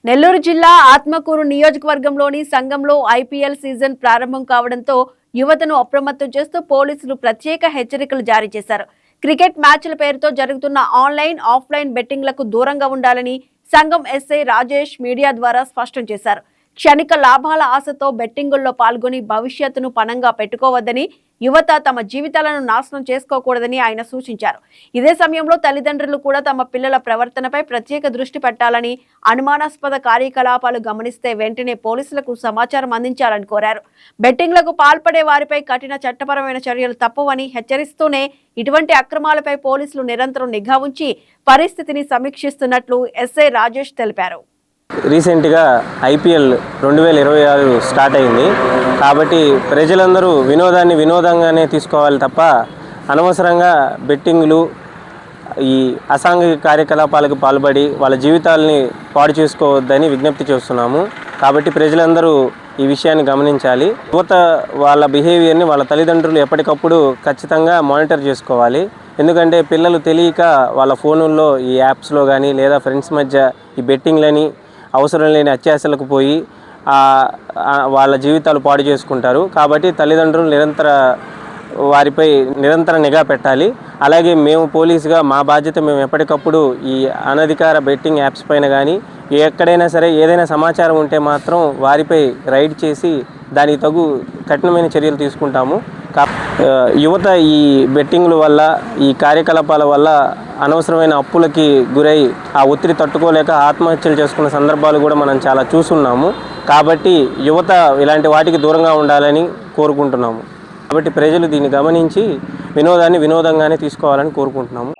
నెల్లూరు జిల్లా ఆత్మకూరు నియోజకవర్గంలోని సంఘంలో ఐపీఎల్ సీజన్ ప్రారంభం కావడంతో యువతను అప్రమత్తం చేస్తూ పోలీసులు ప్రత్యేక హెచ్చరికలు జారీ చేశారు. క్రికెట్ మ్యాచ్ల పేరుతో జరుగుతున్న ఆన్లైన్, ఆఫ్లైన్ బెట్టింగ్లకు దూరంగా ఉండాలని సంఘం ఎస్ఐ రాజేష్ మీడియా ద్వారా స్పష్టం చేశారు. క్షణిక లాభాల ఆశతో బెట్టింగుల్లో పాల్గొని భవిష్యత్తును పణంగా పెట్టుకోవద్దని, యువత తమ జీవితాలను నాశనం చేసుకోకూడదని ఆయన సూచించారు. ఇదే సమయంలో తల్లిదండ్రులు కూడా తమ పిల్లల ప్రవర్తనపై ప్రత్యేక దృష్టి పెట్టాలని, అనుమానాస్పద కార్యకలాపాలు గమనిస్తే వెంటనే పోలీసులకు సమాచారం అందించాలని కోరారు. బెట్టింగ్లకు పాల్పడే వారిపై కఠిన చట్టపరమైన చర్యలు తప్పవని హెచ్చరిస్తూనే ఇటువంటి అక్రమాలపై పోలీసులు నిరంతరం నిఘా ఉంచి పరిస్థితిని సమీక్షిస్తున్నట్లు ఎస్ఐ రాజేష్ తెలిపారు. రీసెంట్గా ఐపీఎల్ 2026 స్టార్ట్ అయింది కాబట్టి ప్రజలందరూ వినోదాన్ని వినోదంగానే తీసుకోవాలి తప్ప అనవసరంగా బెట్టింగ్లు, ఈ అసాంఘిక కార్యకలాపాలకు పాల్పడి వాళ్ళ జీవితాలని పాడు చేసుకోవద్దని విజ్ఞప్తి చేస్తున్నాము. కాబట్టి ప్రజలందరూ ఈ విషయాన్ని గమనించాలి. యువత వాళ్ళ బిహేవియర్ని వాళ్ళ తల్లిదండ్రులు ఎప్పటికప్పుడు ఖచ్చితంగా మానిటర్ చేసుకోవాలి. ఎందుకంటే పిల్లలు తెలియక వాళ్ళ ఫోనుల్లో ఈ యాప్స్లో కానీ లేదా ఫ్రెండ్స్ మధ్య ఈ బెట్టింగ్లని అవసరం లేని అత్యాశలకు పోయి వాళ్ళ జీవితాలు పాడు చేసుకుంటారు. కాబట్టి తల్లిదండ్రులు వారిపై నిరంతర నిఘా పెట్టాలి. అలాగే మేము పోలీసుగా మా బాధ్యత, మేము ఎప్పటికప్పుడు ఈ అనధికార బెట్టింగ్ యాప్స్ పైన కానీ ఎక్కడైనా సరే ఏదైనా సమాచారం ఉంటే మాత్రం వారిపై రైడ్ చేసి దానికి తగు కఠినమైన చర్యలు తీసుకుంటాము. యువత ఈ బెట్టింగ్ల వల్ల, ఈ కార్యకలాపాల వల్ల అనవసరమైన అప్పులకి గురై ఆ ఒత్తిడి తట్టుకోలేక ఆత్మహత్యలు చేసుకున్న సందర్భాలు కూడా మనం చాలా చూస్తున్నాము. కాబట్టి యువత ఇలాంటి వాటికి దూరంగా ఉండాలని కోరుకుంటున్నాము. కాబట్టి ప్రజలు దీన్ని గమనించి వినోదాన్ని వినోదంగానే తీసుకోవాలని కోరుకుంటున్నాము.